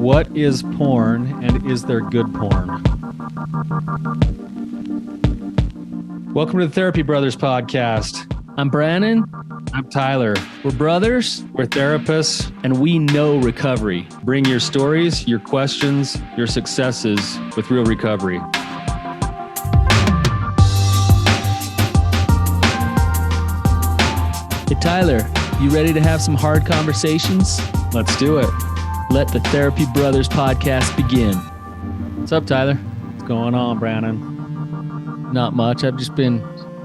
What is porn, and is there good porn? Welcome to the Therapy Brothers podcast. I'm Brannon. I'm Tyler. We're brothers, We're therapists. and we know recovery. Bring your stories, your questions, your successes with real recovery. Hey, Tyler, you ready to have some hard conversations? Let's do it. Let the Therapy Brothers podcast begin. What's up, Tyler? What's going on, Brannon? Not much. I've just been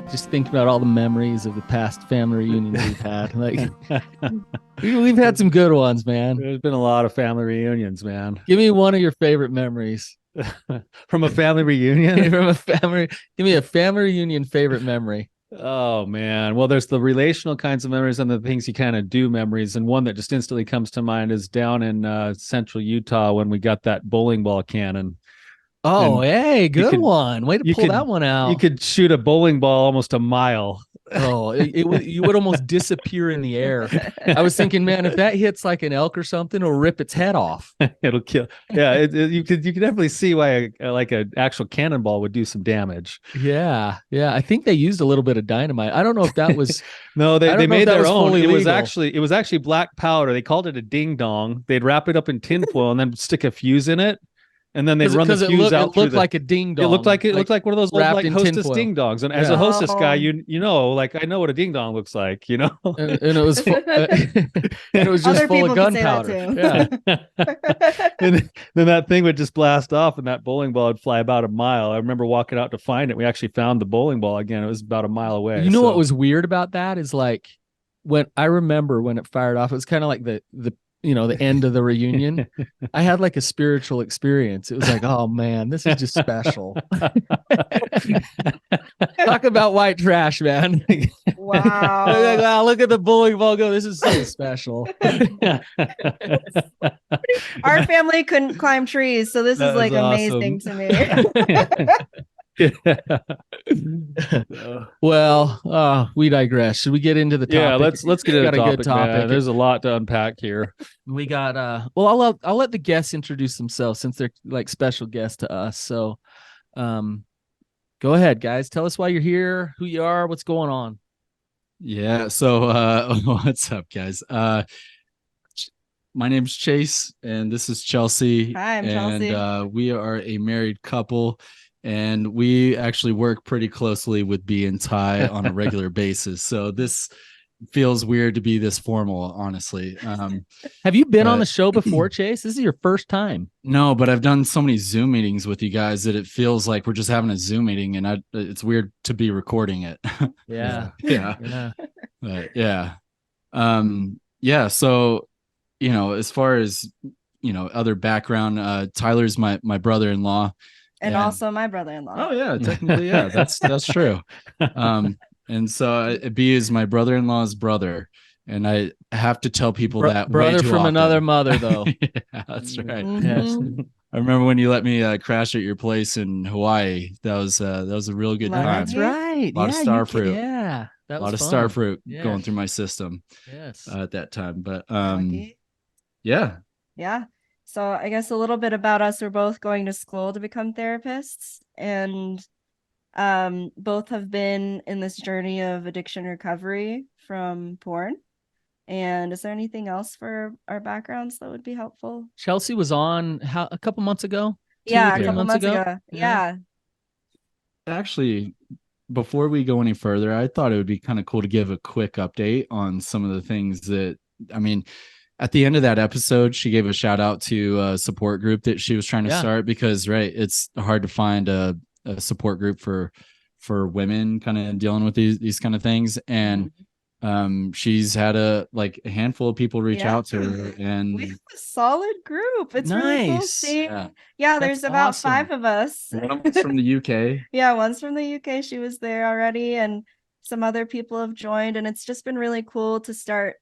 thinking about all the memories of the past family reunions we've had. Like, we've had some good ones, man. There's been a lot of family reunions, man. Give me one of your favorite memories. From a family reunion? Give me a family reunion favorite memory. Oh, man. Well, there's the relational kinds of memories and the things you kind of do memories. And one that just instantly comes to mind is down in central Utah when we got that bowling ball cannon. Oh, hey, good one. Way to pull that one out. You could shoot a bowling ball almost a mile. Oh, you would almost disappear in the air. I was thinking, man, if that hits like an elk or something, it'll rip its head off. It'll kill. Yeah, you could definitely see why an actual cannonball would do some damage. Yeah. I think they used a little bit of dynamite. I don't know if that was No, they made their own. It was legal. actually black powder. They called it a ding dong. They'd wrap it up in tinfoil and then stick a fuse in it. And then they run the fuse out. It looked like a ding dong. It looked like one of those old like Hostess tinfoil. ding dongs. And as a Hostess guy, you know, like I know what a ding dong looks like, you know. And it was and it was just full of gunpowder. Yeah. And then that thing would just blast off, and that bowling ball would fly about a mile. I remember walking out to find it. We actually found the bowling ball again. It was about a mile away. You know what was weird about that is like when it fired off, it was kind of like the end of the reunion. I had like a spiritual experience. It was like, oh man, this is just special. Talk about white trash, man. Wow. Like, wow, look at the bowling ball go. This is so special. Our family couldn't climb trees, so this is like amazing to me. Well, we digress. Should we get into the topic? Yeah, let's get into the topic. Good topic. Man. There's a lot to unpack here. We got well, I'll let the guests introduce themselves since they're like special guests to us. So go ahead, guys. Tell us why you're here, who you are, what's going on. Yeah, so what's up, guys? My name's Chase and this is Chelsea. Hi, I'm Chelsea. And we are a married couple. And we actually work pretty closely with B and Ty on a regular basis. So this feels weird to be this formal, honestly. Have you been on the show before, Chase? This is your first time. No, but I've done so many Zoom meetings with you guys that it feels like we're just having a Zoom meeting, and it's weird to be recording it. Yeah. But yeah. So, as far as, other background, Tyler's my brother-in-law. And also my brother-in-law. Oh yeah, technically, yeah, that's true. And so B is my brother-in-law's brother, and I have to tell people that brother way too from often. Another mother, though. Yeah, that's right. Mm-hmm. Yes. I remember when you let me crash at your place in Hawaii. That was a real good time. That's right. A lot of star fruit. Yeah, that a lot was of fun. star fruit Yeah. going through my system. Yes. At that time, but Lucky. yeah. So I guess a little bit about us. We're both going to school to become therapists, and both have been in this journey of addiction recovery from porn. And is there anything else for our backgrounds that would be helpful? Chelsea was on a couple months ago. Yeah, 2 or 3 a couple months ago. Yeah. Actually, before we go any further, I thought it would be kind of cool to give a quick update on some of the things that, at the end of that episode, she gave a shout out to a support group that she was trying to start because, it's hard to find a support group for women kind of dealing with these kind of things. And she's had a handful of people reach out to her, and we have a solid group. It's really cool seeing. Yeah, there's about 5 of us. One of them's from the UK. Yeah, one's from the UK. She was there already, and some other people have joined, and it's just been really cool to start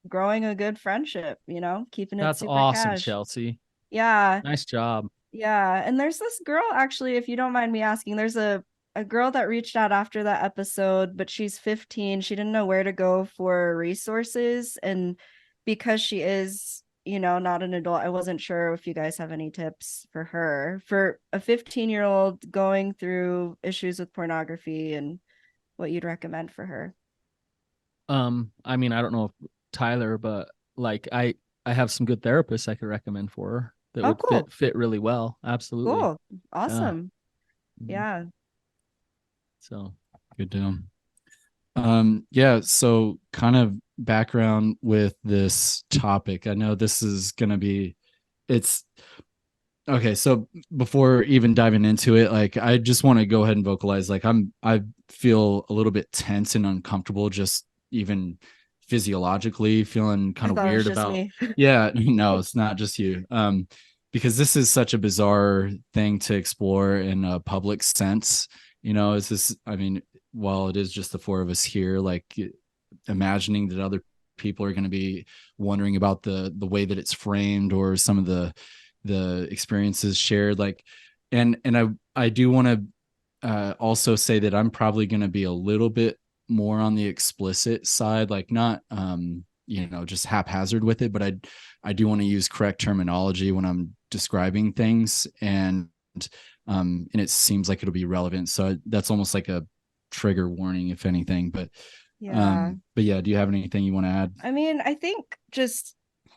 growing a good friendship, keeping it That's super awesome, cash. Chelsea. Yeah. Nice job. Yeah. And there's this girl, actually, if you don't mind me asking, there's a girl that reached out after that episode, but she's 15. She didn't know where to go for resources. And because she is not an adult, I wasn't sure if you guys have any tips for her, for a 15-year-old going through issues with pornography, and what you'd recommend for her. I mean, I don't know if Tyler, but like I have some good therapists I could recommend for her that Oh, would cool. fit really well. Absolutely. Cool. Awesome. Mhm. Yeah. So Good deal. Yeah, so kind of background with this topic. I know this is gonna be it's okay, so before even diving into it, like I just want to go ahead and vocalize like I feel a little bit tense and uncomfortable just even physiologically feeling kind I of thought it was weird just about me. yeah, no, it's not just you. Because this is such a bizarre thing to explore in a public sense. Is this I mean, while it is just the four of us here, like imagining that other people are going to be wondering about the way that it's framed or some of the experiences shared, like and I do want to also say that I'm probably going to be a little bit more on the explicit side, like not just haphazard with it, but I do want to use correct terminology when I'm describing things, and it seems like it'll be relevant, so that's almost like a trigger warning if anything. But Yeah. yeah, do you have anything you want to add? I mean, I think just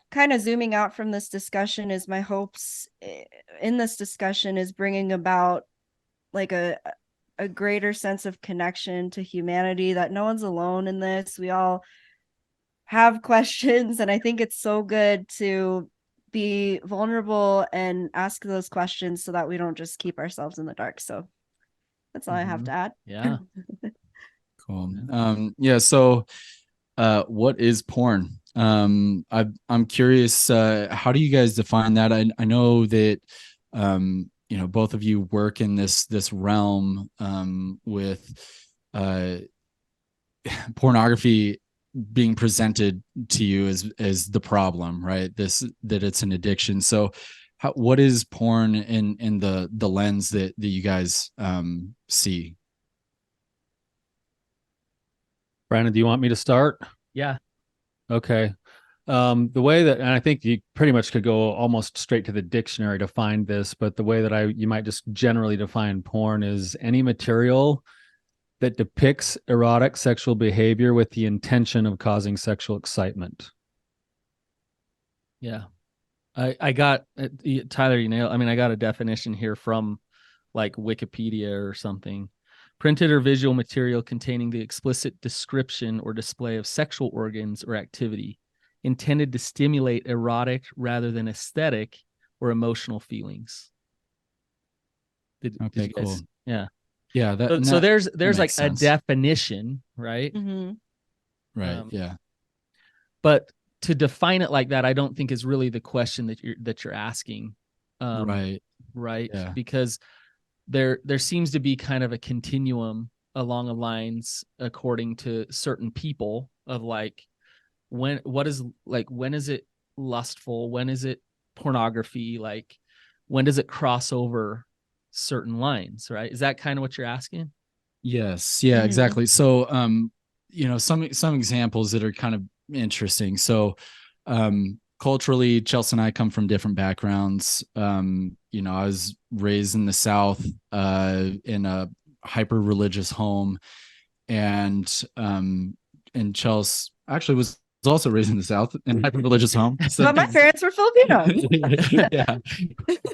kind of zooming out from this discussion is my hopes in this discussion is bringing about like a greater sense of connection to humanity, that no one's alone in this. We all have questions, and I think it's so good to be vulnerable and ask those questions so that we don't just keep ourselves in the dark. So that's all I have to add. yeah. Cool. Yeah, so what is porn? I'm curious, how do you guys define that? I know that both of you work in this realm with pornography being presented to you as the problem, right? That it's an addiction. So what is porn in the lens that you guys see? Brandon, do you want me to start? Yeah. Okay. The way that, and I think you pretty much could go almost straight to the dictionary to find this, but the way that you might just generally define porn is any material that depicts erotic sexual behavior with the intention of causing sexual excitement. Yeah. I got Tyler, you nailed. I mean, I got a definition here from like Wikipedia or something. Printed or visual material containing the explicit description or display of sexual organs or activity intended to stimulate erotic rather than aesthetic or emotional feelings. Okay, cool. Yeah. Yeah. So there's like sense. a definition, right? Mm-hmm. Right. Yeah. But to define it like that, I don't think is really the question that you're asking. Right. Right. Yeah. Because there seems to be kind of a continuum along the lines according to certain people of like when is it lustful, when is it pornography, like when does it cross over certain lines, right? Is that kind of what you're asking? Yes. Yeah, exactly. So some examples that are kind of interesting. So culturally, Chelsea and I come from different backgrounds. I was raised in the South in a hyper religious home, and Chelsea actually was also raised in the South in a hyper religious home. So, But my parents were Filipino. yeah,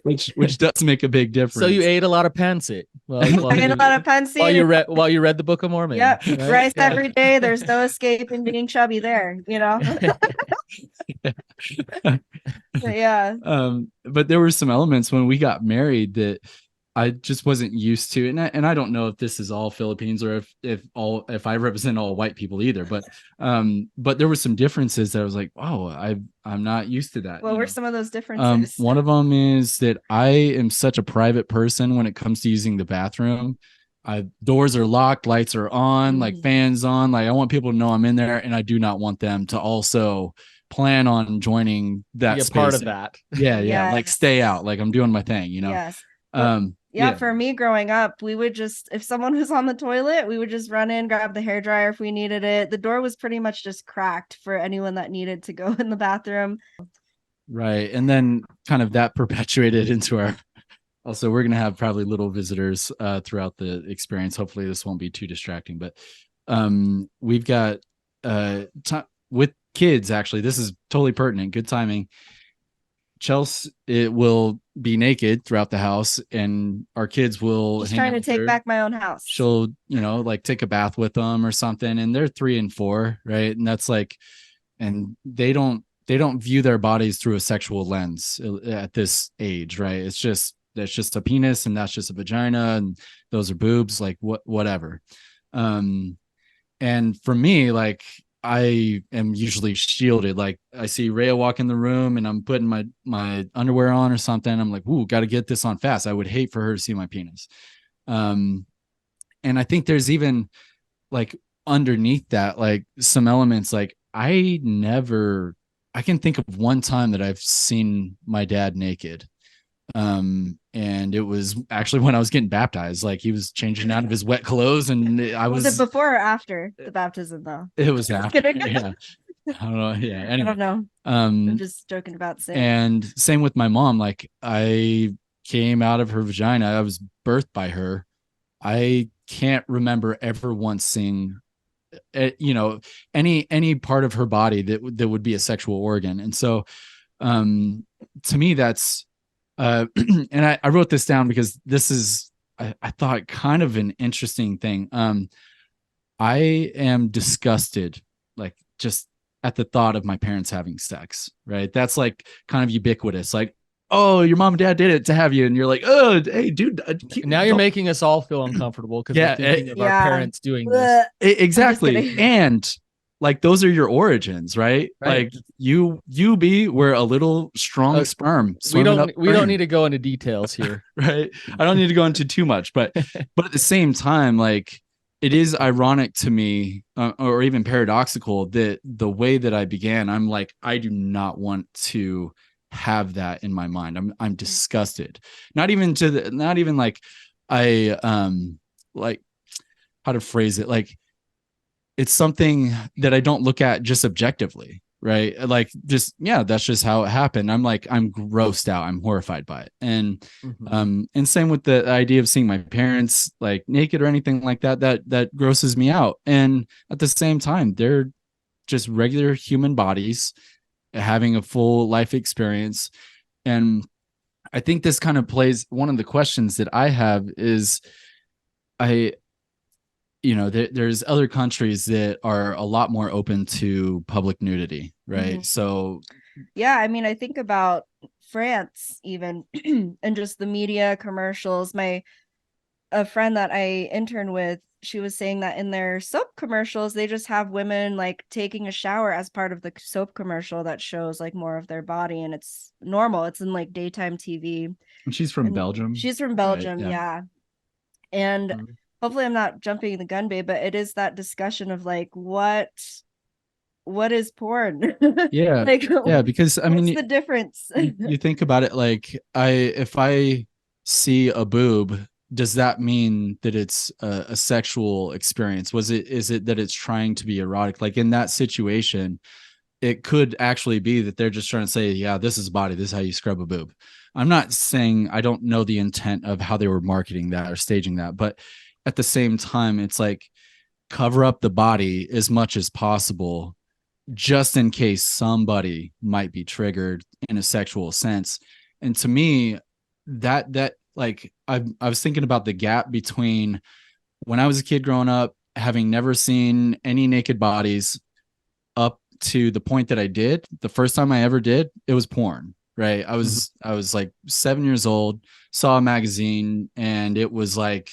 which does make a big difference. So you ate a lot of pancit. I ate a lot of pancit. While you read the Book of Mormon. Yep. Right? Rice every day. There's no escaping being chubby there, But yeah. But there were some elements when we got married that I just wasn't used to, and I don't know if this is all Philippines or if I represent all white people either, but there were some differences that I was like, wow, I'm not used to that. What were some of those differences? One of them is that I am such a private person when it comes to using the bathroom. Doors are locked, lights are on, like fans on, like I want people to know I'm in there, and I do not want them to also plan on joining that space. Part of that. Yeah, yes. Like stay out, like I'm doing my thing, Yes. Yeah, for me growing up, we would just, if someone was on the toilet, we would just run in, grab the hairdryer if we needed it. The door was pretty much just cracked for anyone that needed to go in the bathroom. Right. And then kind of that perpetuated into our, also, we're going to have probably little visitors throughout the experience. Hopefully this won't be too distracting, but we've got with kids, actually, this is totally pertinent. Good timing. Chelsea, it will be naked throughout the house, and our kids will Just hang trying out to with take her. back my own house. She'll, like take a bath with them or something, and they're 3 and 4, right? And that's like, and they don't view their bodies through a sexual lens at this age, right? It's just that's just a penis and that's just a vagina and those are boobs, like whatever. And for me, like, I am usually shielded. Like, I see Rhea walk in the room and I'm putting my underwear on or something. I'm like, ooh, got to get this on fast. I would hate for her to see my penis. And I think there's even like underneath that, like some elements, like I can think of one time that I've seen my dad naked. And it was actually when I was getting baptized. Like, he was changing out of his wet clothes, and Was it before or after the baptism though? it was after. Kidding. Yeah. I don't know. Yeah. I Anyway. don't know. I'm just joking about sin. And same with my mom. Like, I came out of her vagina. I was birthed by her. I can't remember ever once seeing any part of her body that would be a sexual organ. And so to me, that's and I wrote this down because this is I thought kind of an interesting thing. I am disgusted, like, just at the thought of my parents having sex, right? That's like kind of ubiquitous. Like, oh, your mom and dad did it to have you, and you're like, oh, hey, dude. Now you're making us all feel uncomfortable because Yeah, we're thinking of our yeah. parents doing this. Exactly. And like, those are your origins, right? Right. Like, you were a little strong sperm. We swimming don't upstream, need to go into details here. right? I don't need to go into too much, but at the same time, like, it is ironic to me, or even paradoxical, that the way that I began, I'm like, I do not want to have that in my mind. I'm disgusted. Not even like I like, how to phrase it, like, it's something that I don't look at just objectively, right? Like, just, yeah, that's just how it happened. I'm like, I'm grossed out. I'm horrified by it. And and same with the idea of seeing my parents like naked or anything like that, that grosses me out. And at the same time, they're just regular human bodies having a full life experience. And I think this kind of plays, one of the questions that I have is, there's other countries that are a lot more open to public nudity, right? Mm-hmm. So yeah, I mean, I think about France even and just the media commercials. A friend that I intern with, she was saying that in their soap commercials, they just have women like taking a shower as part of the soap commercial that shows like more of their body, and it's normal. It's in like daytime TV. and she's from Belgium. She's from Belgium, right? yeah. And hopefully I'm not jumping the gun, babe, but it is that discussion of like what is porn? Yeah. Like, Yeah, because I mean, what's the difference? you think about it, like, if I see a boob, does that mean that it's a sexual experience? Is it that it's trying to be erotic? Like, in that situation, it could actually be that they're just trying to say, yeah, this is body, this is how you scrub a boob. I'm not saying, I don't know the intent of how they were marketing that or staging that, but at the same time, it's like, cover up the body as much as possible, just in case somebody might be triggered in a sexual sense. And to me, that like, I was thinking about the gap between when I was a kid growing up, having never seen any naked bodies, up to the point that I did. The first time I ever did, it was porn, right? I was like 7 years old, saw a magazine, and it was like,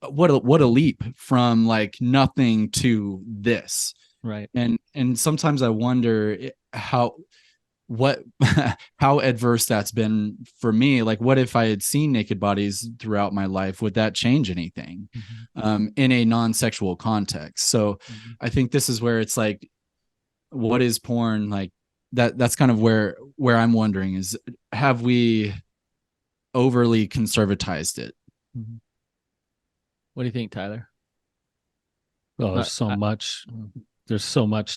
what a leap from like nothing to this. Right. And sometimes I wonder how adverse that's been for me. Like, what if I had seen naked bodies throughout my life? Would that change anything in a non-sexual context? So I think this is where it's like, what is porn? Like, that's kind of where I'm wondering is, have we overly conservatized it? What do you think, Tyler? Well, there's so much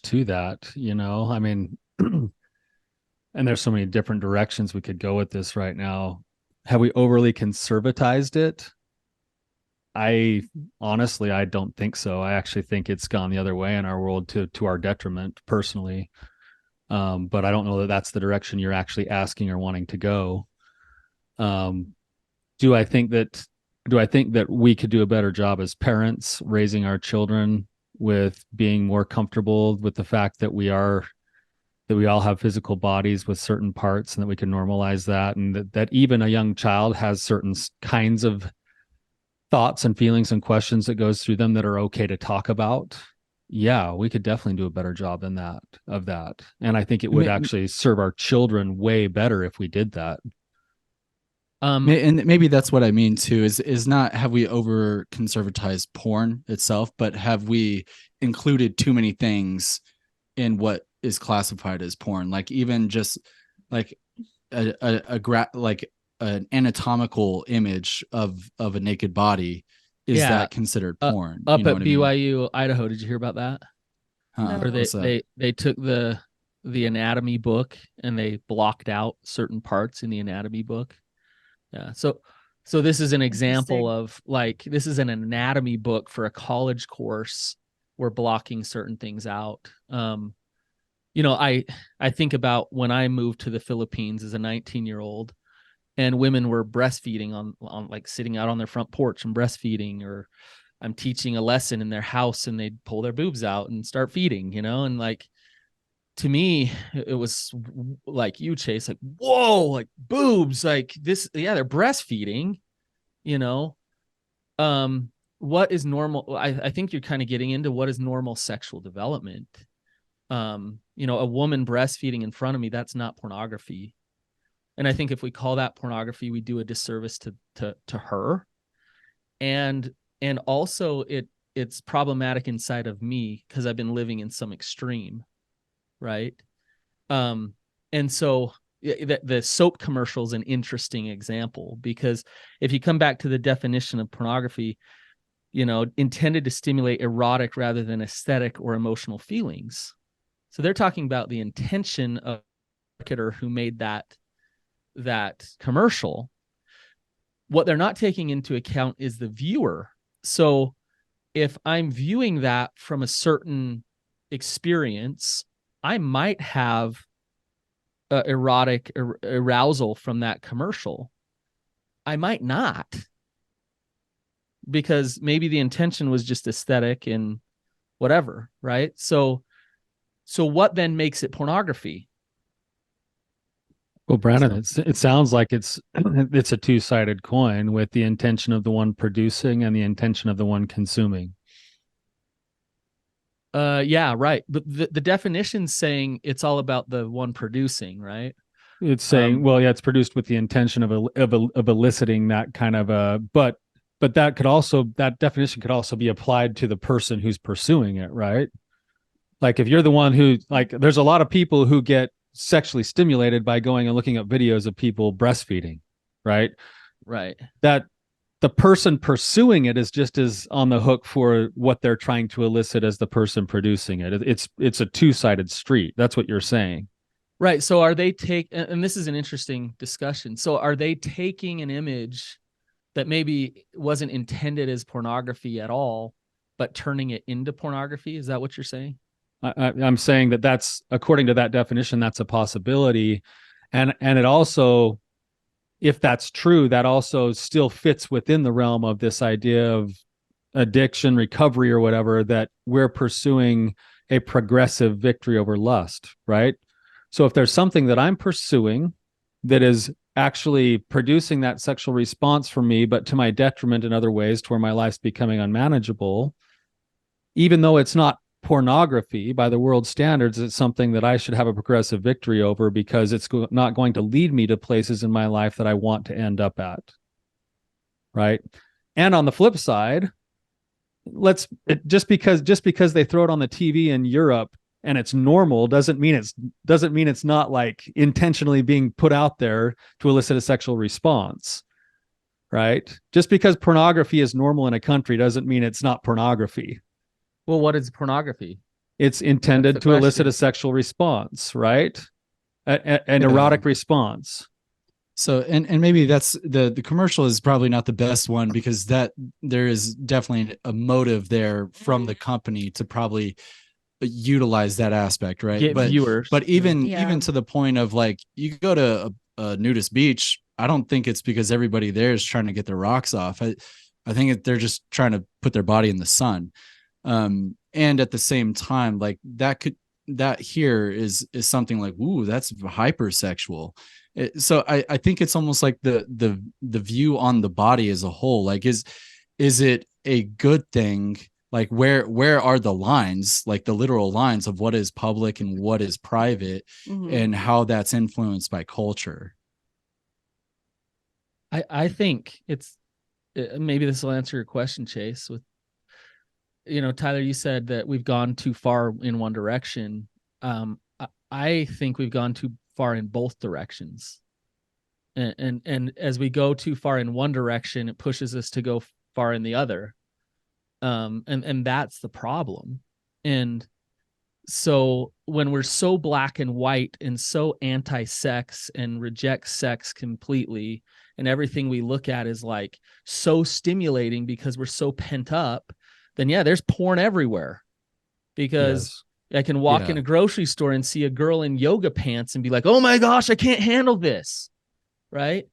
to that, I mean, and there's so many different directions we could go with this right now. Have we overly conservatized it? I honestly, I don't think so. I actually think it's gone the other way in our world to our detriment personally. But I don't know that that's the direction you're actually asking or wanting to go. Um, do I think that we could do a better job as parents raising our children with being more comfortable with the fact that we all have physical bodies with certain parts, and that we can normalize that, and that even a young child has certain kinds of thoughts and feelings and questions that goes through them that are okay to talk about? Yeah, we could definitely do a better job in that of that. And I think it would actually serve our children way better if we did that. And maybe that's what I mean too, is not have we over conservatized porn itself, but have we included too many things in what is classified as porn? Like even just like like an anatomical image of a naked body, is that considered porn? Up at BYU, Idaho, did you hear about that? No. Or they took the anatomy book and they blocked out certain parts in the anatomy book. Yeah. So this is an example of like, this is an anatomy book for a college course. We're blocking certain things out. I think about when I moved to the Philippines as a 19-year-old, and women were breastfeeding on like sitting out on their front porch and breastfeeding, or I'm teaching a lesson in their house and they'd pull their boobs out and start feeding, and like, to me, it was like you, Chase, like, whoa, like boobs, like this. Yeah, they're breastfeeding, what is normal? I think you're kind of getting into what is normal sexual development. A woman breastfeeding in front of me, that's not pornography. And I think if we call that pornography, we do a disservice to her. And also it's problematic inside of me because I've been living in some extreme. Right. And so the soap commercial is an interesting example, because if you come back to the definition of pornography, intended to stimulate erotic rather than aesthetic or emotional feelings. So they're talking about the intention of the marketer who made that commercial. What they're not taking into account is the viewer. So if I'm viewing that from a certain experience, I might have erotic arousal from that commercial. I might not, because maybe the intention was just aesthetic and whatever, right? So what then makes it pornography? Well, Brannon, it sounds like it's a two-sided coin, with the intention of the one producing and the intention of the one consuming. Yeah, right. But the definition's saying it's all about the one producing, right? It's saying, well, yeah, it's produced with the intention of eliciting that kind of but that definition could also be applied to the person who's pursuing it, right? Like if you're the one who, like, there's a lot of people who get sexually stimulated by going and looking up videos of people breastfeeding, right? Right. That the person pursuing it is just as on the hook for what they're trying to elicit as the person producing it. It's a two-sided street. That's what you're saying. Right. So are they and this is an interesting discussion. So are they taking an image that maybe wasn't intended as pornography at all, but turning it into pornography? Is that what you're saying? I'm saying that's, according to that definition, that's a possibility. And it also, if that's true, that also still fits within the realm of this idea of addiction, recovery, or whatever, that we're pursuing a progressive victory over lust, right? So if there's something that I'm pursuing that is actually producing that sexual response for me, but to my detriment in other ways, to where my life's becoming unmanageable, even though it's not pornography by the world standards, it's something that I should have a progressive victory over, because it's not going to lead me to places in my life that I want to end up at. Right. And on the flip side, just because they throw it on the TV in Europe and it's normal doesn't mean it's not like intentionally being put out there to elicit a sexual response. Right. Just because pornography is normal in a country doesn't mean it's not pornography. Well, what is pornography? It's intended to elicit a sexual response, right? an erotic response. So and maybe that's the commercial is probably not the best one, because that there is definitely a motive there from the company to probably utilize that aspect, right? Get viewers. But even Yeah. even to the point of like, you go to a nudist beach, I don't think it's because everybody there is trying to get their rocks off. I think they're just trying to put their body in the sun. And at the same time, like that here is something like, ooh, that's hypersexual. So I think it's almost like the view on the body as a whole. Like, is it a good thing? Like, where are the lines, like the literal lines of what is public and what is private, and how that's influenced by culture? I think it's maybe this will answer your question, Chase. With Tyler, you said that we've gone too far in one direction. I think we've gone too far in both directions, and as we go too far in one direction, it pushes us to go far in the other. And that's the problem. And so when we're so black and white and so anti-sex and reject sex completely, and everything we look at is like so stimulating because we're so pent up, then yeah, there's porn everywhere. Because I can walk in a grocery store and see a girl in yoga pants and be like, oh my gosh, I can't handle this. Right.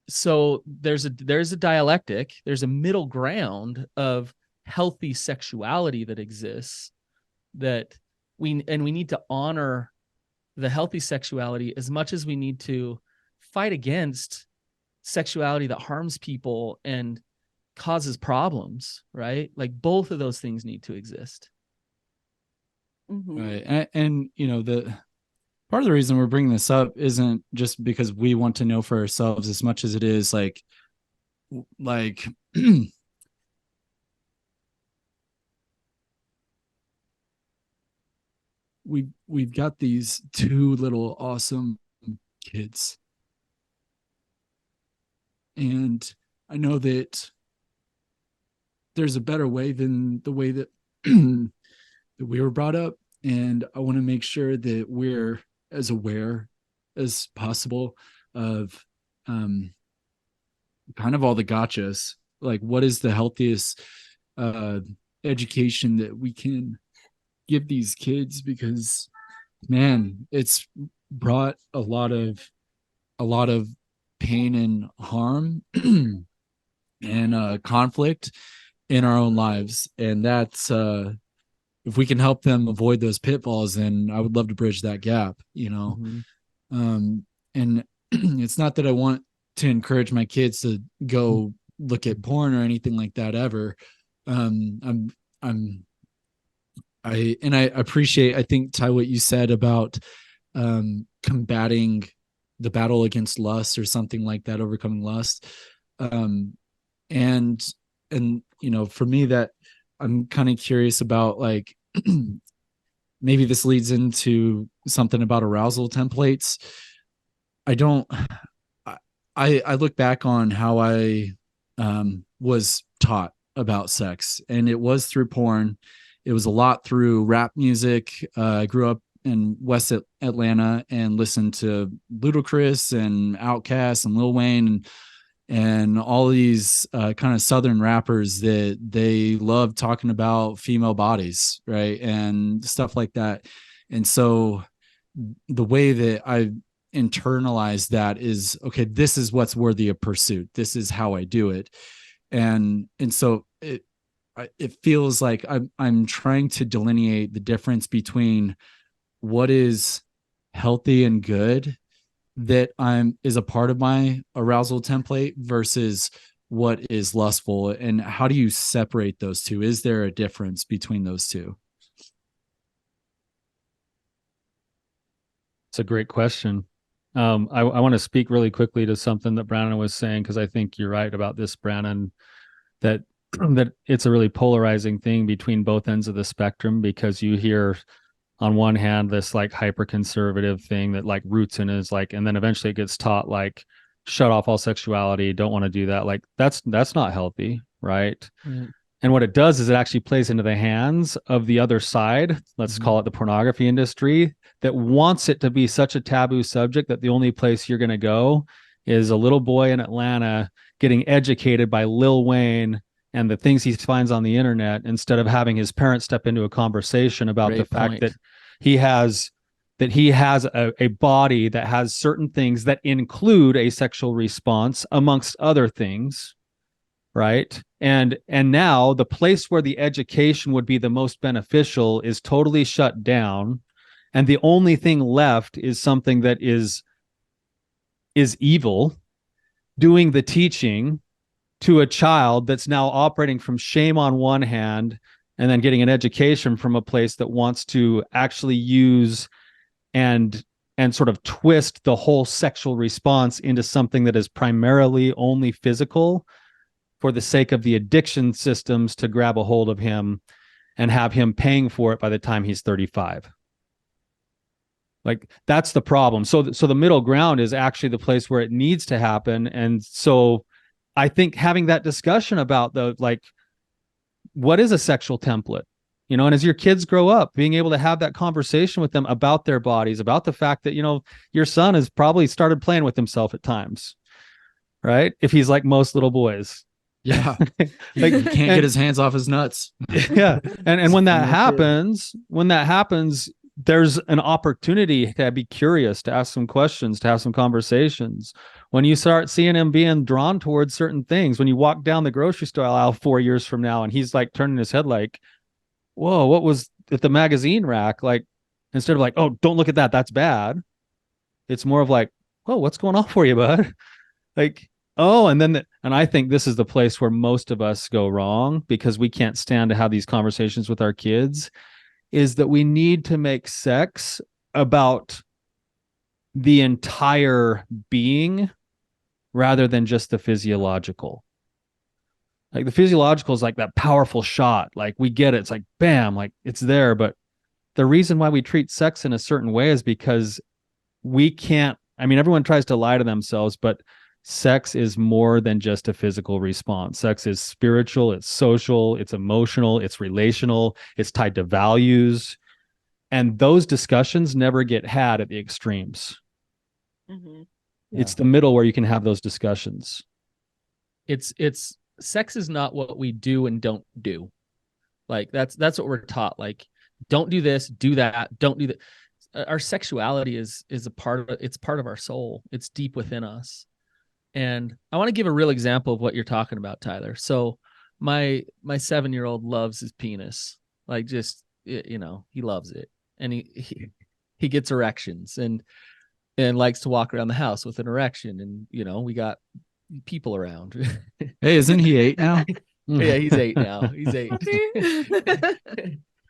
So there's a dialectic, there's a middle ground of healthy sexuality that exists, that we need to honor the healthy sexuality as much as we need to fight against sexuality that harms people and causes problems, right? Like, both of those things need to exist. Right. And the part of the reason we're bringing this up isn't just because we want to know for ourselves as much as it is like we've got these two little awesome kids, and I know that there's a better way than the way that that we were brought up, and I want to make sure that we're as aware as possible of kind of all the gotchas. Like, what is the healthiest education that we can give these kids? Because, man, it's brought a lot of pain and harm and conflict in our own lives, and that's if we can help them avoid those pitfalls, then I would love to bridge that gap, and it's not that I want to encourage my kids to go look at porn or anything like that ever. I appreciate, I think, Ty, what you said about combating the battle against lust or something like that, overcoming lust. And for me, that I'm kind of curious about, like, maybe this leads into something about arousal templates. I look back on how I was taught about sex, and it was through porn. It was a lot through rap music. I grew up in West Atlanta and listened to Ludacris and Outkast and Lil Wayne and all these kind of Southern rappers that they love talking about female bodies, right? And stuff like that. And so the way that I internalized that is, okay, this is what's worthy of pursuit. This is how I do it. And so it feels like I'm trying to delineate the difference between what is healthy and good that is a part of my arousal template versus what is lustful, and how do you separate those two? Is there a difference between those two? It's a great question. I want to speak really quickly to something that Brannon was saying, because I think you're right about this, Brannon, that it's a really polarizing thing between both ends of the spectrum, because you hear on one hand this like hyper conservative thing that like roots in is like, and then eventually it gets taught like, shut off all sexuality, don't want to do that. Like that's not healthy, right? And what it does is it actually plays into the hands of the other side, let's call it the pornography industry, that wants it to be such a taboo subject that the only place you're going to go is a little boy in Atlanta getting educated by Lil Wayne and the things he finds on the internet, instead of having his parents step into a conversation about the Great fact point. that he has a body that has certain things that include a sexual response amongst other things, right? And now the place where the education would be the most beneficial is totally shut down, and the only thing left is something that is evil doing the teaching to a child that's now operating from shame on one hand, and then getting an education from a place that wants to actually use and sort of twist the whole sexual response into something that is primarily only physical, for the sake of the addiction systems to grab a hold of him and have him paying for it by the time he's 35. Like, that's the problem. So the middle ground is actually the place where it needs to happen. And so I think having that discussion about what is a sexual template? And as your kids grow up, being able to have that conversation with them about their bodies, about the fact that, your son has probably started playing with himself at times, right? If he's like most little boys. Yeah. Like, he can't get his hands off his nuts. Yeah. And when that happens, there's an opportunity to be curious, to ask some questions, to have some conversations. When you start seeing him being drawn towards certain things, when you walk down the grocery store aisle 4 years from now and he's like turning his head like, whoa, what was at the magazine rack? Like, instead of like, oh, don't look at that, that's bad. It's more of like, whoa, what's going on for you, bud? Like, oh, and I think this is the place where most of us go wrong, because we can't stand to have these conversations with our kids, is that we need to make sex about the entire being rather than just the physiological. Like, the physiological is like that powerful shot. Like, we get it. It's like, bam, like it's there. But the reason why we treat sex in a certain way is because we can't, everyone tries to lie to themselves, but sex is more than just a physical response. Sex is spiritual, it's social, it's emotional, it's relational, it's tied to values. And those discussions never get had at the extremes. Mm-hmm. Yeah. It's the middle where you can have those discussions. It's sex is not what we do and don't do. Like, that's what we're taught. Like, don't do this, do that, don't do that. Our sexuality is a part of, it's part of our soul. It's deep within us. And I want to give a real example of what you're talking about, Tyler. So my 7-year-old loves his penis. Like, just, he loves it. And he gets erections and likes to walk around the house with an erection. And, we got people around. Hey, isn't he 8 now? Yeah, he's 8 now. He's 8.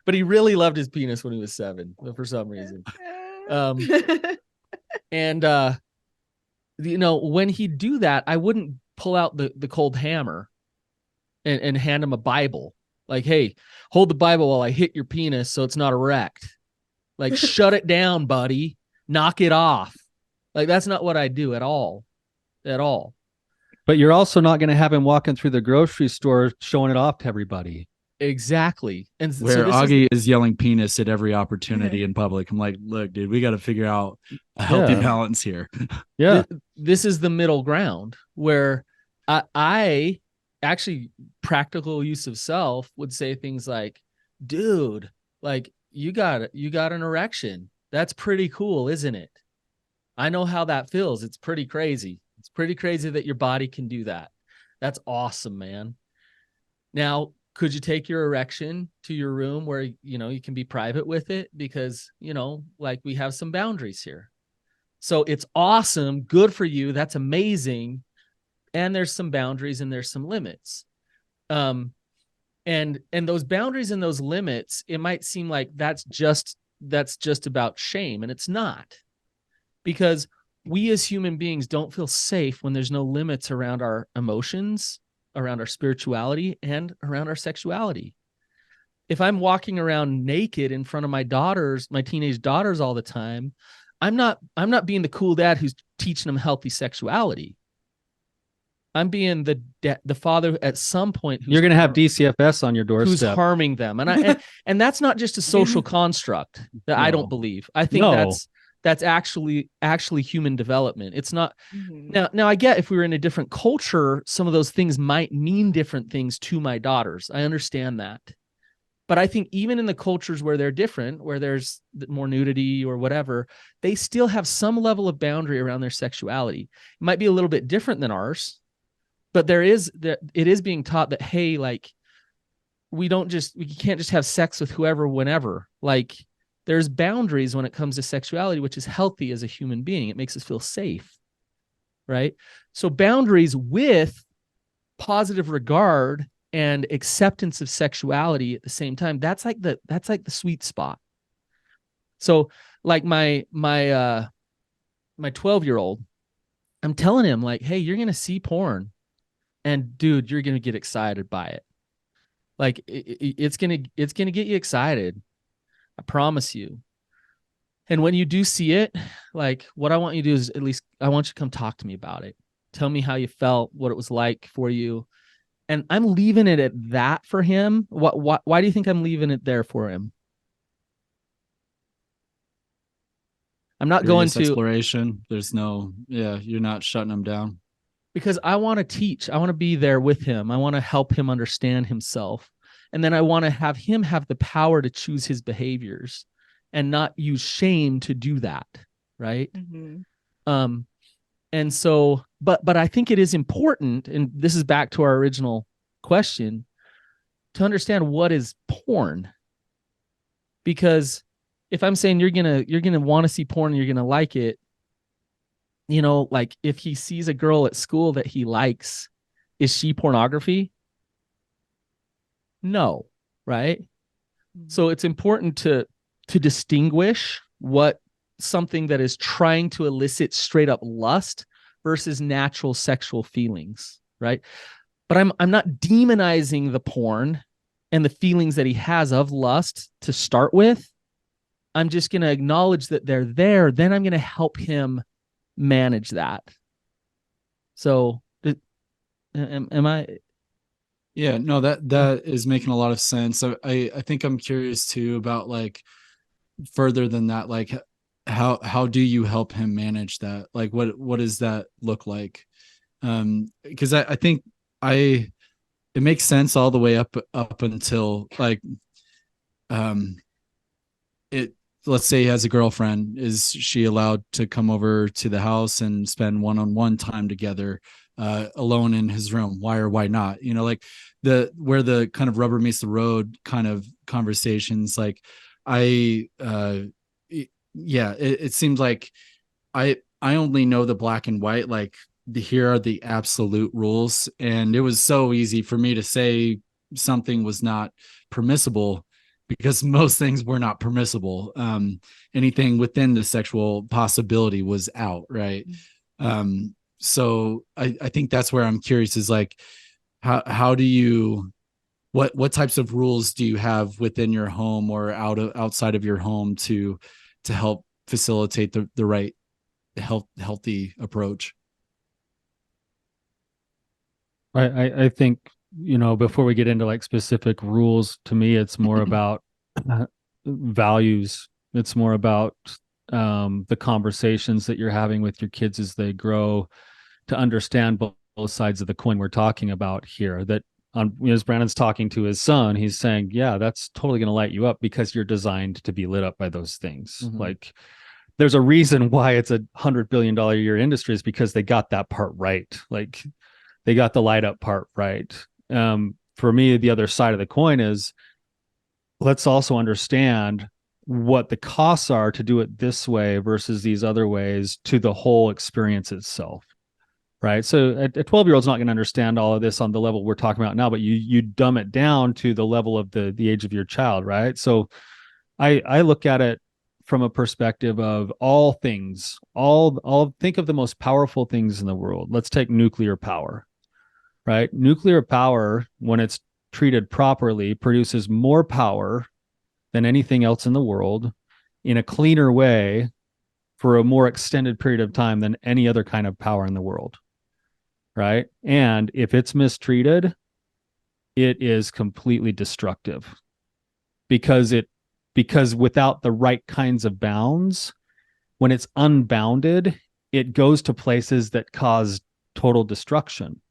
But he really loved his penis when he was 7, for some reason. And when he'd do that, I wouldn't pull out the cold hammer and hand him a Bible. Like, hey, hold the Bible while I hit your penis so it's not erect. Like, shut it down, buddy. Knock it off. Like, that's not what I do at all. At all. But you're also not going to have him walking through the grocery store showing it off to everybody. Exactly. And where so Augie is yelling penis at every opportunity in public. I'm like, look, dude, we got to figure out a healthy balance here. Yeah. This is the middle ground where I actually, practical use of self, would say things like, dude, like, you got an erection. That's pretty cool, isn't it? I know how that feels. It's pretty crazy. It's pretty crazy that your body can do that. That's awesome, man. Now, could you take your erection to your room where, you can be private with it? Because, like, we have some boundaries here. So it's awesome. Good for you. That's amazing. And there's some boundaries and there's some limits. And those boundaries and those limits, it might seem like that's just about shame. And it's not, because we as human beings don't feel safe when there's no limits around our emotions, around our spirituality, and around our sexuality. If I'm walking around naked in front of my teenage daughters all the time, I'm not being the cool dad who's teaching them healthy sexuality. I'm being the father at some point You're going to have DCFS on your who's doorstep. harming them. And that's not just a social construct that I No. don't believe. I think No. that's actually human development. It's not Mhm. now I get if we were in a different culture, some of those things might mean different things to my daughters. I understand that. But I think even in the cultures where they're different, where there's more nudity or whatever, they still have some level of boundary around their sexuality. It might be a little bit different than ours, but it is being taught that, hey, like we can't just have sex with whoever, whenever. Like there's boundaries when it comes to sexuality, which is healthy as a human being. It makes us feel safe, right? So boundaries with positive regard and acceptance of sexuality at the same time, that's like the sweet spot. So like my 12-year-old, I'm telling him like, hey, you're gonna see porn, and dude, you're gonna get excited by it. Like it's gonna get you excited. I promise you. And when you do see it, like what I want you to do is at least I want you to come talk to me about it. Tell me how you felt, what it was like for you. And I'm leaving it at that for him. Why do you think I'm leaving it there for him? I'm not going to exploration. There's no, you're not shutting them down. Because I want to teach. I want to be there with him. I want to help him understand himself. And then I want to have him have the power to choose his behaviors and not use shame to do that. Right. Mhm. And so, but I think it is important, and this is back to our original question, to understand what is porn. Because if I'm saying you're gonna want to see porn and you're gonna like it, you know, like if he sees a girl at school that he likes, is she pornography? No, right? So it's important to distinguish what something that is trying to elicit straight up lust versus natural sexual feelings, right? But I'm not demonizing the porn and the feelings that he has of lust to start with. I'm just going to acknowledge that they're there. Then I'm going to help him manage that. So am I? Yeah, no, that is making a lot of sense. I think I'm curious too about like further than that, like how do you help him manage that? Like what does that look like? Because I think it makes sense all the way up until like it let's say he has a girlfriend. Is she allowed to come over to the house and spend one-on-one time together alone in his room? Why or why not? You know, like where the kind of rubber meets the road kind of conversations. Like it seems like I only know the black and white, like here are the absolute rules. And it was so easy for me to say something was not permissible because most things were not permissible. Anything within the sexual possibility was out, right? So I think that's where I'm curious is like, how do you, what types of rules do you have within your home or outside of your home to help facilitate the right healthy approach? I think, you know, before we get into like specific rules, to me, it's more about values. It's more about the conversations that you're having with your kids as they grow, to understand both sides of the coin we're talking about here. That as Brannon's talking to his son, he's saying, yeah, that's totally going to light you up because you're designed to be lit up by those things. Mhm. Like there's a reason why it's $100 billion a year industry, is because they got that part right. Like they got the light up part right. For me, the other side of the coin is, let's also understand what the costs are to do it this way versus these other ways to the whole experience itself. Right. So a 12-year-old's not going to understand all of this on the level we're talking about now, but you dumb it down to the level of the age of your child. Right. So I look at it from a perspective of all things, all think of the most powerful things in the world. Let's take nuclear power. Right. Nuclear power, when it's treated properly, produces more power than anything else in the world in a cleaner way for a more extended period of time than any other kind of power in the world. right? And if it's mistreated, it is completely destructive because without the right kinds of bounds, when it's unbounded, it goes to places that cause total destruction,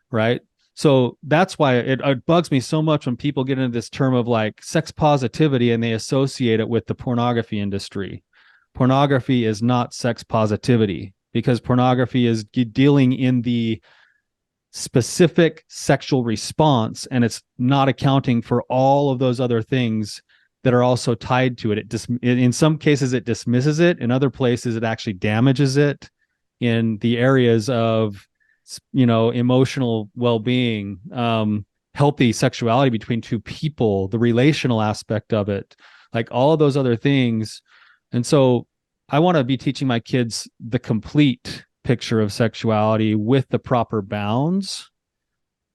right? So that's why it bugs me so much when people get into this term of like sex positivity and they associate it with the pornography industry. Pornography is not sex positivity, because pornography is dealing in the specific sexual response, and it's not accounting for all of those other things that are also tied to it. In some cases it dismisses it, in other places it actually damages it in the areas of, you know, emotional well-being, healthy sexuality between two people, the relational aspect of it, like all of those other things. And so I want to be teaching my kids the complete picture of sexuality with the proper bounds,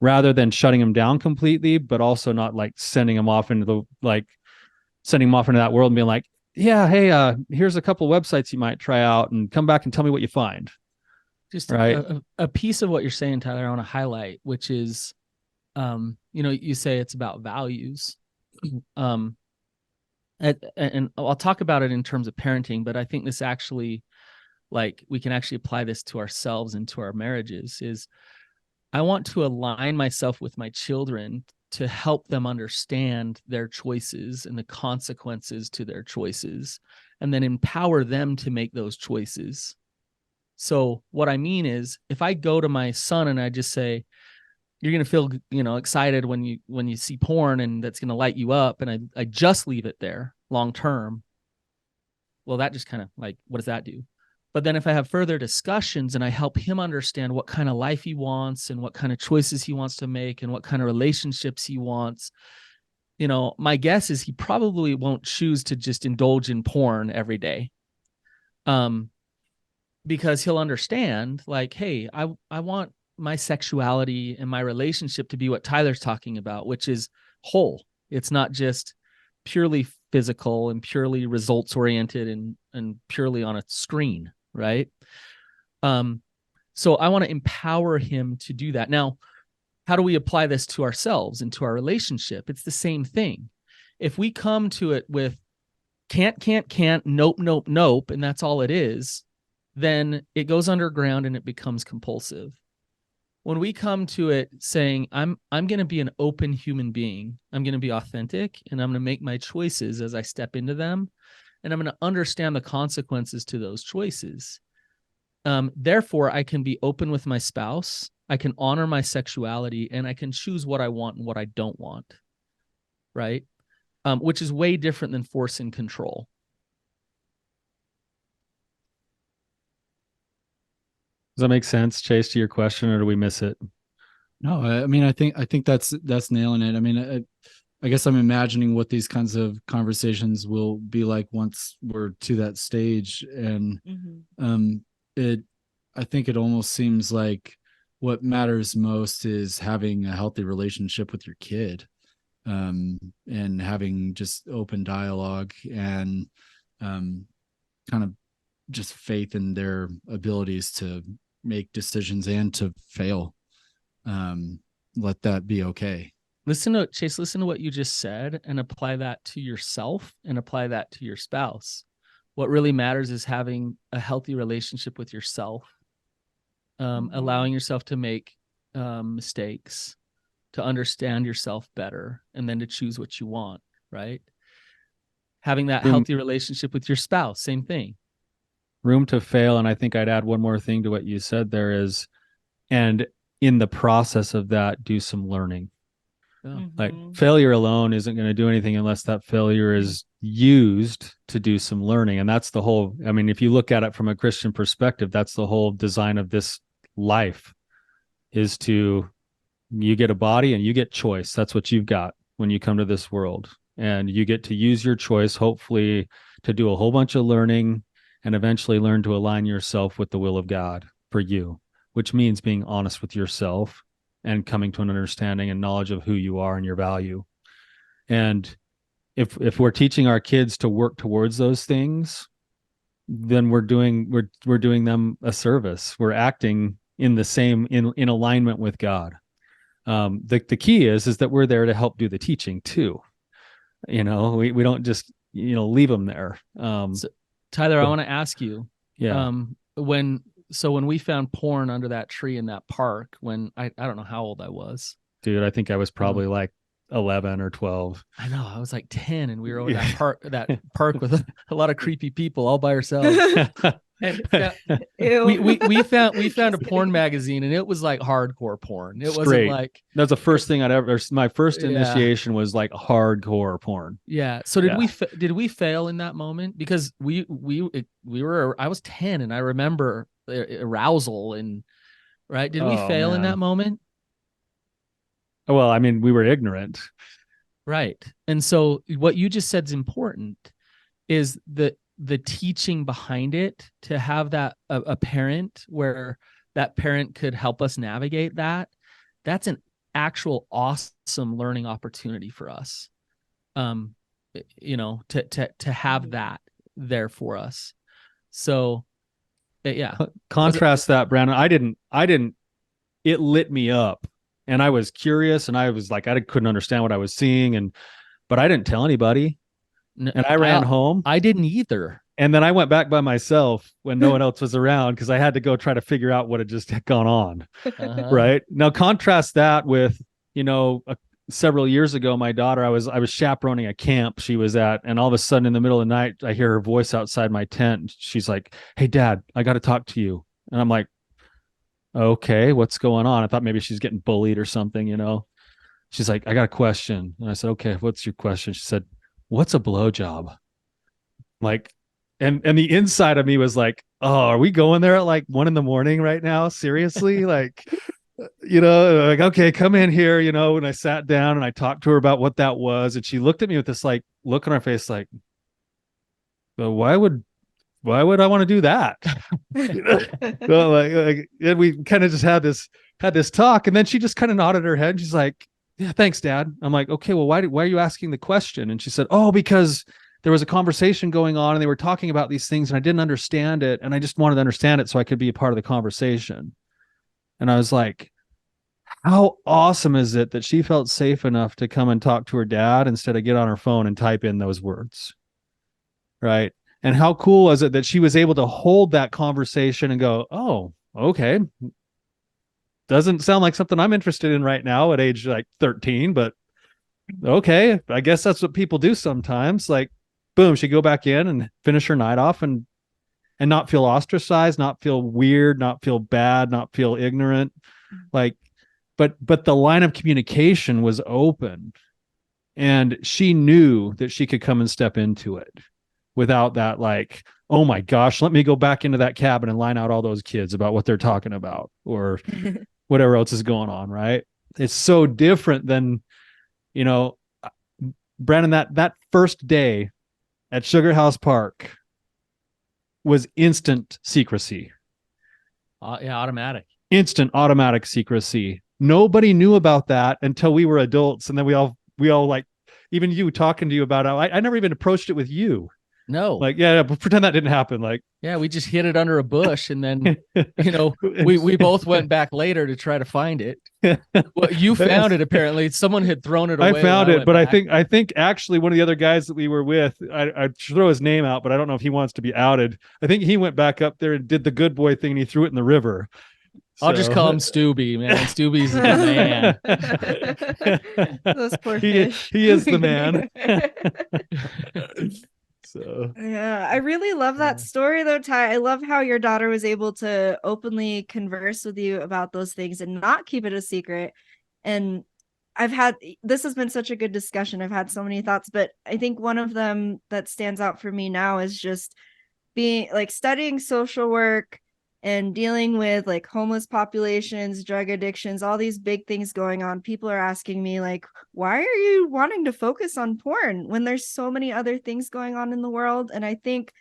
rather than shutting them down completely, but also not like sending them off into that world and being like, yeah, hey, here's a couple websites you might try out and come back and tell me what you find. Just right. a piece of what you're saying, Tyler, I want to highlight, which is, you know, you say it's about values. And I'll talk about it in terms of parenting, but I think this actually, like, we can actually apply this to ourselves and to our marriages. Is I want to align myself with my children to help them understand their choices and the consequences to their choices, and then empower them to make those choices. So what I mean is, if I go to my son and I just say, you're going to feel, you know, excited when you see porn, and that's going to light you up, and I just leave it there long term, well, that just kind of, like, what does that do? But then if I have further discussions and I help him understand what kind of life he wants and what kind of choices he wants to make and what kind of relationships he wants, you know, my guess is he probably won't choose to just indulge in porn every day. Because he'll understand, like, hey, I want my sexuality and my relationship to be what Tyler's talking about, which is whole. It's not just purely physical and purely results oriented and purely on a screen, right? So I want to empower him to do that. Now, how do we apply this to ourselves and to our relationship? It's the same thing. If we come to it with can't, nope, nope, nope, and that's all it is, then it goes underground and it becomes compulsive. When we come to it saying, I'm going to be an open human being, I'm going to be authentic, and I'm going to make my choices as I step into them, and I'm going to understand the consequences to those choices. Therefore, I can be open with my spouse, I can honor my sexuality, and I can choose what I want and what I don't want, right? Which is way different than force and control. Does that make sense, Chase, to your question, or do we miss it? No, I mean, I think that's nailing it. I mean, I guess I'm imagining what these kinds of conversations will be like once we're to that stage. And I think it almost seems like what matters most is having a healthy relationship with your kid, and having just open dialogue and kind of just faith in their abilities to make decisions and to fail. Let that be okay. Listen to what you just said and apply that to yourself and apply that to your spouse. What really matters is having a healthy relationship with yourself, allowing yourself to make mistakes, to understand yourself better, and then to choose what you want, right? Having that healthy relationship with your spouse, same thing. Room to fail. And I think I'd add one more thing to what you said there is, and in the process of that, do some learning. Like, failure alone isn't going to do anything unless that failure is used to do some learning. And that's the whole, I mean, if you look at it from a Christian perspective, that's the whole design of this life, is to, you get a body and you get choice. That's what you've got when you come to this world, and you get to use your choice, hopefully, to do a whole bunch of learning and eventually learn to align yourself with the will of God for you, which means being honest with yourself and coming to an understanding and knowledge of who you are and your value. And if we're teaching our kids to work towards those things, then we're doing them a service. We're acting in the same in alignment with God. The key is that we're there to help do the teaching too. We don't just leave them there. So, Tyler, I want to ask you, yeah. When we found porn under that tree in that park, when I don't know how old I was, Dude, I think I was probably like 11 or 12. I know, I was like 10, and we were over that park with a lot of creepy people all by ourselves. And we found a porn magazine, and it was like hardcore porn. It wasn't like, that's the first thing my first initiation was like hardcore porn. Yeah. So did we fail in that moment? Because I was 10, and I remember arousal and right. Did we fail in that moment? Well, I mean, we were ignorant. Right. And so what you just said is important, is the teaching behind it, to have that a parent where that parent could help us navigate that. That's an actual awesome learning opportunity for us. To have that there for us. So yeah. Contrast that, Brannon. I didn't, it lit me up, and I was curious, and I was like, I couldn't understand what I was seeing, but I didn't tell anybody. And I ran home. I didn't either. And then I went back by myself when no one else was around, because I had to go try to figure out what had just gone on. Right now, contrast that with, several years ago, my daughter, I was chaperoning a camp she was at, and all of a sudden in the middle of the night, I hear her voice outside my tent. She's like, "Hey, Dad, I got to talk to you." And I'm like, "Okay, what's going on?" I thought maybe she's getting bullied or something. She's like, "I got a question." And I said, "Okay, what's your question?" She said, "What's a blowjob?" Like, and the inside of me was like, "Oh, are we going there at like 1 a.m. right now? Seriously?" Like, like, "Okay, come in here." And I sat down and I talked to her about what that was. And she looked at me with this like look on her face, like, "Well, why would I want to do that?" Well, like, and we kind of just had this talk. And then she just kind of nodded her head. And she's like, "Yeah, thanks, Dad." I'm like, "Okay, well, why are you asking the question?" And she said, "Oh, because there was a conversation going on, and they were talking about these things, and I didn't understand it. And I just wanted to understand it so I could be a part of the conversation." And I was like, how awesome is it that she felt safe enough to come and talk to her dad instead of get on her phone and type in those words? Right. And how cool was it that she was able to hold that conversation and go, "Oh, okay. Doesn't sound like something I'm interested in right now at age like 13, but okay, I guess that's what people do sometimes." Like, boom, she'd go back in and finish her night off and not feel ostracized, not feel weird, not feel bad, not feel ignorant. Like, but the line of communication was open, and she knew that she could come and step into it without that, like, "Oh my gosh, let me go back into that cabin and line out all those kids about what they're talking about," or whatever else is going on. Right. It's so different than, Brannon, that first day at Sugar House Park was instant secrecy. Automatic. Instant automatic secrecy. Nobody knew about that until we were adults. And then we all like, even you talking to you about it. I never even approached it with you. No. Like, yeah, but pretend that didn't happen. Like, yeah, we just hid it under a bush, and then, we both went back later to try to find it. Well, you found it, apparently. Someone had thrown it away. I found it, but I think actually one of the other guys that we were with, I should throw his name out, but I don't know if he wants to be outed. I think he went back up there and did the good boy thing, and he threw it in the river. I'll just call him Stubby, man. Stubby's the man. Those poor fish. He is the man. So yeah, I really love that story though, Ty. I love how your daughter was able to openly converse with you about those things and not keep it a secret. And this has been such a good discussion. I've had so many thoughts, but I think one of them that stands out for me now is just being like studying social work and dealing with like homeless populations, drug addictions, all these big things going on. People are asking me like, why are you wanting to focus on porn when there's so many other things going on in the world? And I think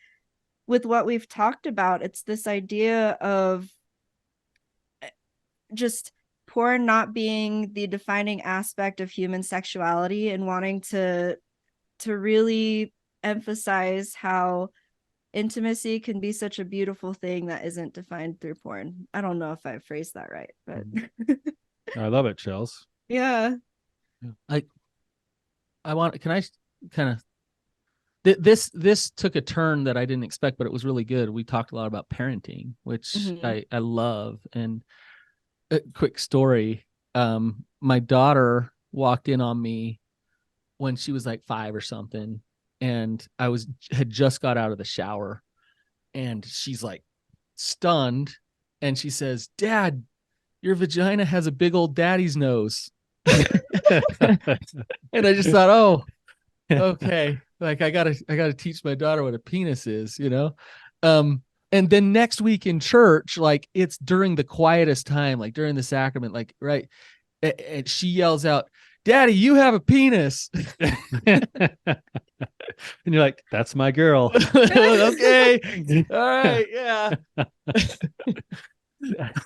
with what we've talked about, it's this idea of just porn not being the defining aspect of human sexuality, and wanting to really emphasize how intimacy can be such a beautiful thing that isn't defined through porn. I don't know if I phrased that right, but I love it, Chels. yeah. I want, can I kind of, this took a turn that I didn't expect, but it was really good. We talked a lot about parenting, which Mhm. I love. And a quick story. My daughter walked in on me when she was like 5 or something, and had just got out of the shower, and she's like stunned, and she says, "Dad, your vagina has a big old daddy's nose." And I just thought, oh, okay, like I gotta teach my daughter what a penis is, you know. And then next week in church, like it's during the quietest time, like during the sacrament, like right, and she yells out, "Daddy, you have a penis." And you're like, that's my girl. Okay, all right, yeah.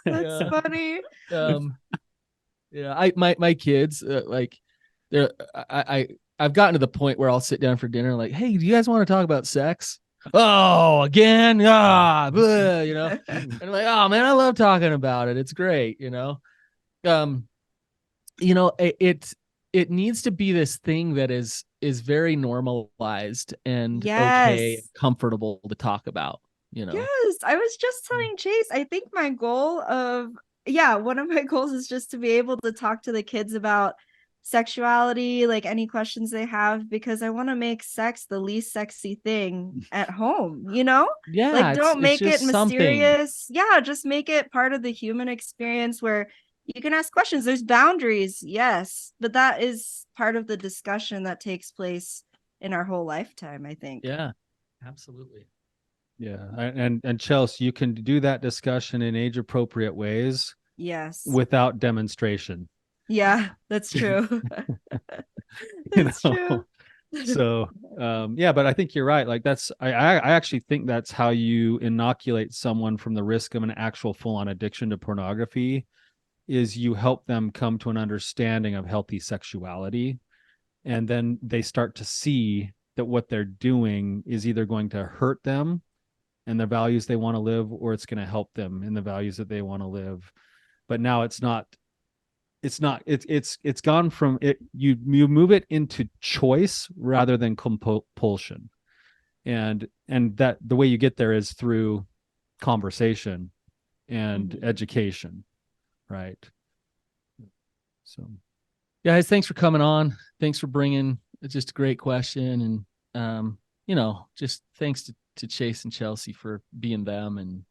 That's funny. Yeah, my kids, like they're I've gotten to the point where I'll sit down for dinner like, "Hey, do you guys want to talk about sex?" "Oh, again?" Blah, you know. And I'm like, "Oh man, I love talking about it. It's great," you know. It needs to be this thing that is very normalized and okay, Yes. and comfortable to talk about, you know. Yes, I was just telling Chase, I think my goal of, one of my goals is just to be able to talk to the kids about sexuality, like any questions they have, because I want to make sex the least sexy thing at home, you know? Yeah, Like, it's don't make it just something. mysterious. Yeah, just make it part of the human experience where you can ask questions. There's boundaries, yes, but that is part of the discussion that takes place in our whole lifetime, I think. Yeah, absolutely. Yeah. And Chelsea, you can do that discussion in age appropriate ways Yes. without demonstration. Yeah, that's true. You That's know? true. So yeah, but I think you're right. Like I actually think that's how you inoculate someone from the risk of an actual full-on addiction to pornography, is you help them come to an understanding of healthy sexuality, and then they start to see that what they're doing is either going to hurt them and the values they want to live, or it's going to help them in the values that they want to live. But now it's gone from it, you move it into choice rather than compulsion. And that the way you get there is through conversation and education, right? So Guys, thanks for coming on. Thanks for bringing just a great question. And just thanks to Chase and Chelsea for being them. And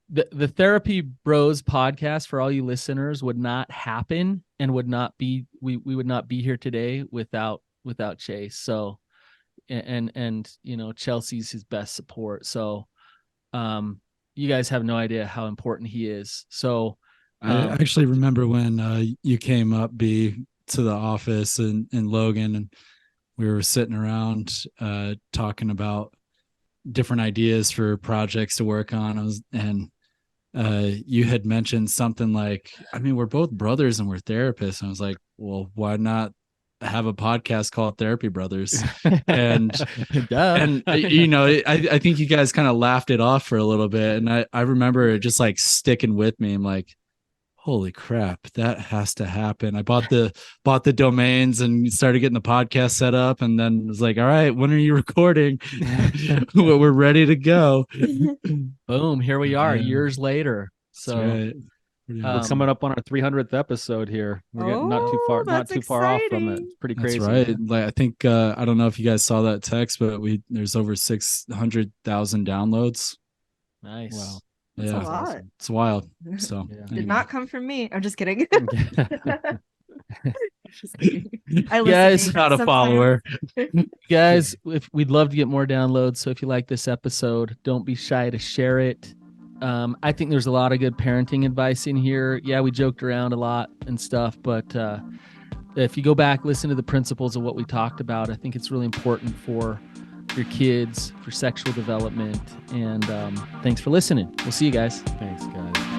the Therapy Bros podcast, for all you listeners, would not happen and would not be, we would not be here today without Chase. So and Chelsea's his best support. So you guys have no idea how important he is. So I actually remember when you came up to the office in Logan, and we were sitting around talking about different ideas for projects to work on. You had mentioned something like, I mean, we're both brothers and we're therapists. And I was like, well, why not have a podcast called Therapy Brothers? And I think you guys kind of laughed it off for a little bit, and I remember it just like sticking with me. I'm like, holy crap, that has to happen. I bought the domains and started getting the podcast set up, and then was like, all right, when are you recording? We're ready to go. Boom, here we are, years later. So right. We're coming up on our 300th episode here. We're getting not too far off from it. It's pretty crazy. That's right. Like, I think I don't know if you guys saw that text, but there's over 600,000 downloads. Nice. Wow. That's a lot. Awesome. It's wild. So Did not come from me. I'm just kidding. I guys, not a follower. Guys, if we'd love to get more downloads, so if you like this episode, don't be shy to share it. I think there's a lot of good parenting advice in here. Yeah, we joked around a lot and stuff, but if you go back, listen to the principles of what we talked about, I think it's really important for your kids, for sexual development. And thanks for listening. We'll see you guys. Thanks, guys.